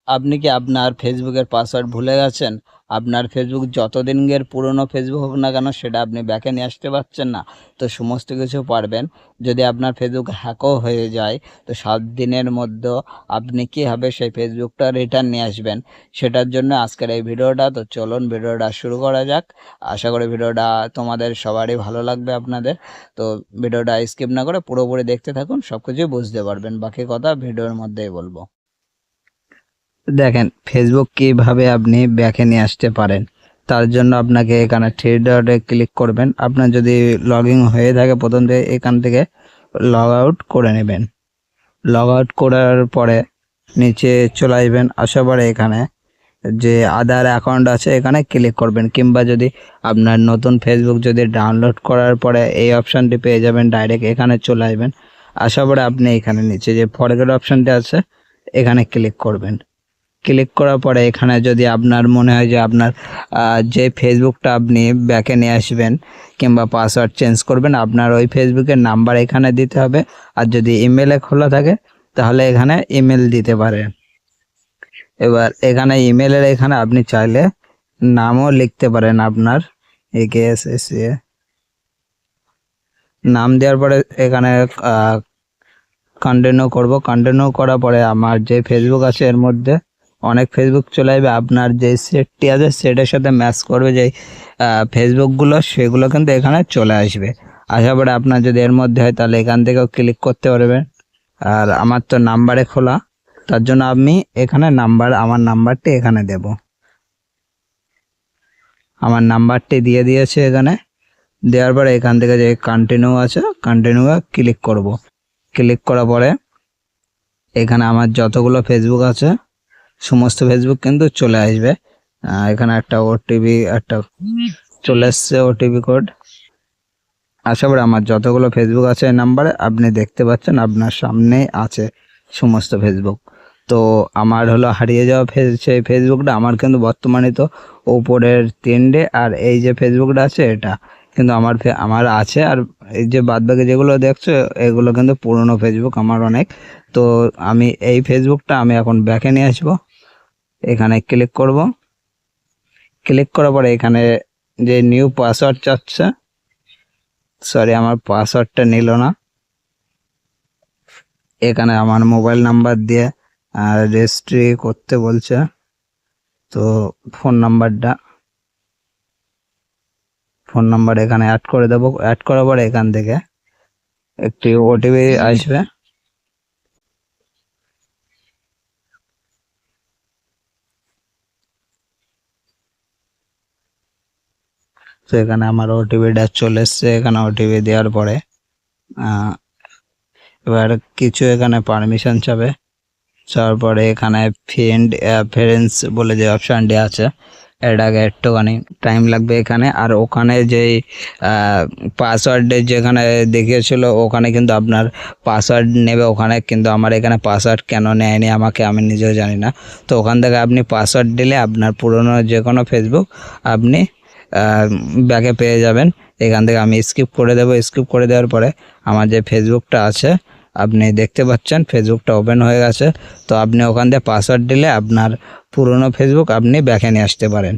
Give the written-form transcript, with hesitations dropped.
আপনি কি আপনার ফেসবুকের পাসওয়ার্ড ভুলে গেছেন? আপনার ফেসবুক যতদিনের পুরনো ফেসবুক হোক না কেন সেটা আপনি ব্যাকে নিয়ে আসতে পারছেন না। তো সমস্ত কিছু পারবেন। যদি আপনার ফেসবুক হ্যাকও হয়ে যায় তো 7 দিনের মধ্যে আপনি কীভাবে সেই ফেসবুকটা রিটার্ন নিয়ে আসবেন সেটার জন্য আজকের এই ভিডিওটা। তো চলুন ভিডিওটা শুরু করা যাক। আশা করি ভিডিওটা তোমাদের সবারই ভালো লাগবে আপনাদের। তো ভিডিওটা স্কিপ না করে পুরোপুরি দেখতে থাকুন, সব কিছুই বুঝতে পারবেন। বাকি কথা ভিডিওর মধ্যেই বলবো। দেখেন ফেসবুক কিভাবে আপনি ব্যাকে নিয়ে আসতে পারেন। তার জন্য আপনাকে এখানে থ্রি ডটে ক্লিক করবেন। আপনার যদি লগ ইন হয়ে থাকে প্রথম থেকে এখান থেকে লগ আউট করে নেবেন। লগ আউট করার পরে নিচে চলে আসবেন, আসার পরে এখানে যে আদার অ্যাকাউন্ট আছে এখানে ক্লিক করবেন, কিংবা যদি আপনার নতুন ফেসবুক যদি ডাউনলোড করার পরে এই অপশানটি পেয়ে যাবেন, ডাইরেক্ট এখানে চলে আসবেন। আসার পরে আপনি এখানে নিচে যে ফরগেট অপশানটি আছে এখানে ক্লিক করবেন। ক্লিক করার পরে এখানে যদি আপনার মনে হয় যে আপনার যে ফেসবুকটা আপনি ব্যাকে নিয়ে আসবেন কিংবা পাসওয়ার্ড চেঞ্জ করবেন, আপনার ওই ফেসবুকের নাম্বার এখানে দিতে হবে। আর যদি ইমেলে খোলা থাকে তাহলে এখানে ইমেল দিতে পারেন। এবার এখানে ইমেলের এখানে আপনি চাইলে নামও লিখতে পারেন আপনার AKSSA নাম দেওয়ার পরে এখানে কন্টিনিউ করব। কন্টিনিউ করার পরে আমার যে ফেসবুক আছে এর মধ্যে অনেক ফেসবুক চলে আসবে। আপনার যে সেটটি আছে সেটার সাথে ম্যাচ করবে যে ফেসবুকগুলো, সেগুলো কিন্তু এখানে চলে আসবে। আসার পরে আপনার যদি এর মধ্যে হয় তাহলে এখান থেকেও ক্লিক করতে পারবেন। আর আমার তো নাম্বারে খোলা, তার জন্য আমি এখানে আমার নাম্বারটি এখানে দেব। আমার নাম্বারটি দিয়ে দিয়েছে এখানে। দেওয়ার পরে এখান থেকে যে কন্টিনিউ আছে কন্টিনিউ ক্লিক করব। ক্লিক করার পরে এখানে আমার যতগুলো ফেসবুক আছে সমস্ত ফেসবুক কিন্তু চলে আসবে। এখানে একটা ওটিপি চলে এসছে, ওটিপি কোড। আশা করি আমার যতগুলো ফেসবুক আছে এই নাম্বারে আপনি দেখতে পাচ্ছেন, আপনার সামনেই আছে সমস্ত ফেসবুক। তো আমার হলো হারিয়ে যাওয়া সেই ফেসবুকটা আমার কিন্তু বর্তমানে তো উপরের 3টে, আর এই যে ফেসবুকটা আছে এটা কিন্তু আমার আছে। আর এই যে বাদবাকি যেগুলো দেখছো এগুলো কিন্তু পুরনো ফেসবুক আমার অনেক। তো আমি এই ফেসবুকটা আমি এখন ব্যাকে নিয়ে আসবো। এখানে ক্লিক করব। ক্লিক করার পরে এখানে যে নিউ পাসওয়ার্ড চাচ্ছে, সরি আমার পাসওয়ার্ডটা নিল না। এখানে আমার মোবাইল নাম্বার দিয়ে রেজিস্ট্রি করতে বলছে, তো ফোন নাম্বার এখানে অ্যাড করে দেবো। অ্যাড করার পরে এখান থেকে একটি ওটিপি আসবে। তো এখানে আমার ওটিপিটা চলে এসছে। এখানে ওটিপি দেওয়ার পরে এবার কিছু এখানে পারমিশন চাবে। তারপরে এখানে ফ্রেন্ডস বলে যে অপশানটি আছে এটাকে একটুখানি টাইম লাগবে এখানে। আর ওখানে যেই পাসওয়ার্ডে যেখানে দেখিয়েছিল ওখানে কিন্তু আপনার পাসওয়ার্ড নেবে ওখানে, কিন্তু আমার এখানে পাসওয়ার্ড কেন নেয়নি আমি নিজেও জানি না। তো ওখান থেকে আপনি পাসওয়ার্ড দিলে আপনার পুরনো যে কোনো ফেসবুক আপনি ব্যাকে পেয়ে যাবেন। এখান থেকে আমি স্কিপ করে দেবো। স্কিপ করে দেওয়ার পরে আমার যে ফেসবুকটা আছে আপনি দেখতে পাচ্ছেন ফেসবুকটা ওপেন হয়ে গেছে। তো আপনি ওখান থেকে পাসওয়ার্ড দিলে আপনার পুরনো ফেসবুক আপনি ব্যাকে নিয়ে আসতে পারেন।